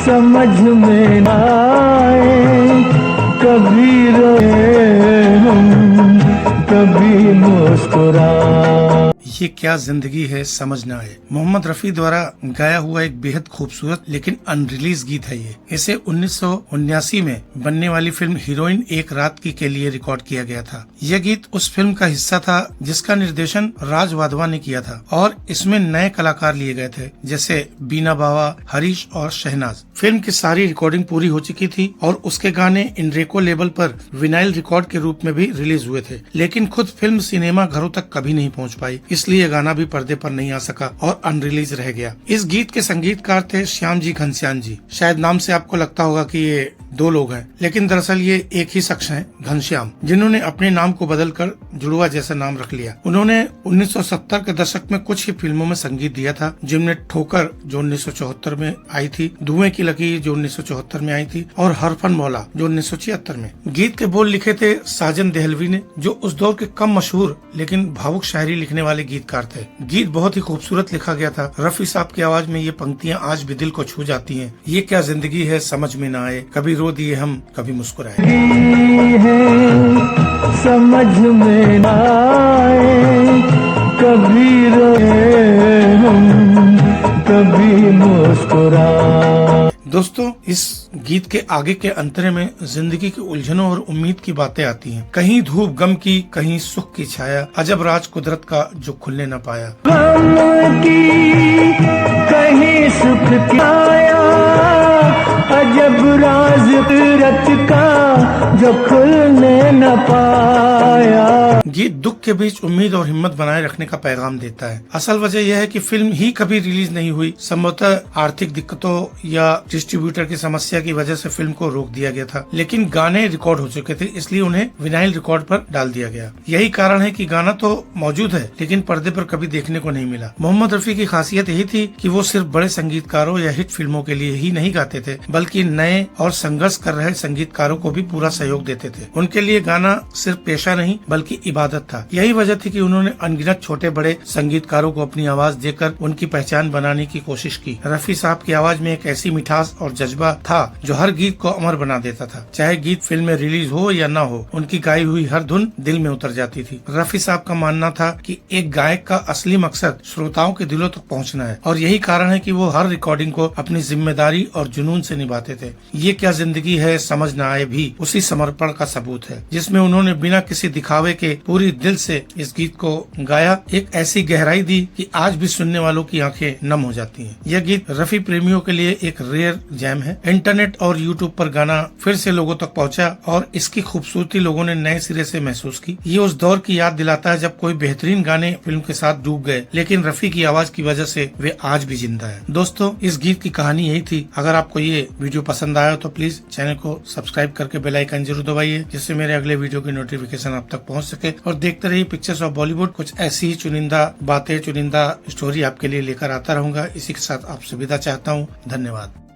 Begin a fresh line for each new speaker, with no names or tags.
समझ में ना आए, कभी रोए हम, कभी मुस्कुराए।
ये क्या जिंदगी है समझ न आए, मोहम्मद रफी द्वारा गाया हुआ एक बेहद खूबसूरत लेकिन अनरिलीज गीत है ये। इसे 1979 में बनने वाली फिल्म हीरोइन एक रात की के लिए रिकॉर्ड किया गया था। यह गीत उस फिल्म का हिस्सा था जिसका निर्देशन राज वाधवा ने किया था और इसमें नए कलाकार लिए गए थे जैसे बीना बावा, हरीश और शहनाज। फिल्म की सारी रिकॉर्डिंग पूरी हो चुकी थी और उसके गाने इनरेको लेबल पर विनाइल रिकॉर्ड के रूप में भी रिलीज हुए थे, लेकिन खुद फिल्म सिनेमा घरों तक कभी नहीं पहुंच पाई, इसलिए गाना भी पर्दे पर नहीं आ सका और अनरिलीज रह गया। इस गीत के संगीतकार थे श्याम जी घनश्याम जी। शायद नाम से आपको लगता होगा कि ये दो लोग हैं, लेकिन दरअसल ये एक ही शख्स हैं, घनश्याम, जिन्होंने अपने नाम को बदलकर जुड़वा जैसा नाम रख लिया। उन्होंने 1970 के दशक में कुछ ही फिल्मों में संगीत दिया था, जिनमें ठोकर जो 1974 में आई थी, धुएं की लकीर जो 1974 में आई थी और हरफन मौला जो 1976 में। गीत के बोल लिखे थे साजन देहलवी ने, जो उस दौर के कम मशहूर लेकिन भावुक शायरी लिखने वाले गीतकार थे। गीत बहुत ही खूबसूरत लिखा गया था। रफी साहब की आवाज में ये पंक्तियां आज भी दिल को छू जाती हैं। ये क्या जिंदगी है समझ में ना आए, कभी रो दिए हम, कभी मुस्कुराए।
समझ में ना आए, कभी रोए हम, कभी मुस्कुराए।
दोस्तों, इस गीत के आगे के अंतरे में जिंदगी की उलझनों और उम्मीद की बातें आती हैं। कहीं धूप गम की, कहीं सुख की छाया, अजब राज कुदरत का जो खुलने न पाया।
गम की कहीं सुख की छाया, अजब राज कुदरत का जो खुलने न पाया।
गीत दुख के बीच उम्मीद और हिम्मत बनाए रखने का पैगाम देता है। असल वजह यह है कि फिल्म ही कभी रिलीज नहीं हुई। संभवतः आर्थिक दिक्कतों या डिस्ट्रीब्यूटर की समस्या की वजह से फिल्म को रोक दिया गया था, लेकिन गाने रिकॉर्ड हो चुके थे, इसलिए उन्हें विनाइल रिकॉर्ड पर डाल दिया गया। यही कारण है कि गाना तो मौजूद है लेकिन पर्दे पर कभी देखने को नहीं मिला। मोहम्मद रफी की खासियत यही थी कि वो सिर्फ बड़े संगीतकारों या हिट फिल्मों के लिए ही नहीं गाते थे, बल्कि नए और संघर्ष कर रहे संगीतकारों को भी पूरा सहयोग देते थे। उनके लिए गाना सिर्फ पेशा नहीं बल्कि इबादत था। यही वजह थी कि उन्होंने अनगिनत छोटे बड़े संगीतकारों को अपनी आवाज देकर उनकी पहचान बनाने की कोशिश की। रफी साहब की आवाज में एक ऐसी मिठास और जज्बा था जो हर गीत को अमर बना देता था। चाहे गीत फिल्म में रिलीज हो या न हो, उनकी गाई हुई हर धुन दिल में उतर जाती थी। रफी साहब का मानना था कि एक गायक का असली मकसद श्रोताओं के दिलों तक पहुंचना है और यही कारण है कि वो हर रिकॉर्डिंग को अपनी जिम्मेदारी और जुनून से निभाते थे। ये क्या जिंदगी है समझ न आए भी उसी समर्पण का सबूत है, जिसमें उन्होंने बिना किसी दिखावे के पूरी दिल से इस गीत को गाया, एक ऐसी गहराई दी कि आज भी सुनने वालों की आंखें नम हो जाती हैं। यह गीत रफी प्रेमियों के लिए एक रेयर जैम है। इंटरनेट और यूट्यूब पर गाना फिर से लोगों तक पहुंचा और इसकी खूबसूरती लोगों ने नए सिरे से महसूस की। ये उस दौर की याद दिलाता है जब कोई बेहतरीन गाने फिल्म के साथ डूब गए, लेकिन रफी की आवाज की वजह से वे आज भी जिंदा है। दोस्तों, इस गीत की कहानी यही थी। अगर आपको ये वीडियो पसंद आया तो प्लीज चैनल को सब्सक्राइब करके बेल आइकन जरूर दबाइए, जिससे मेरे अगले वीडियो की नोटिफिकेशन आप तक पहुंच सके। और देखते रहिए पिक्चर्स ऑफ बॉलीवुड। कुछ ऐसी ही चुनिंदा बातें, चुनिंदा स्टोरी आपके लिए लेकर आता रहूंगा। इसी के साथ आपसे विदा चाहता हूँ। धन्यवाद।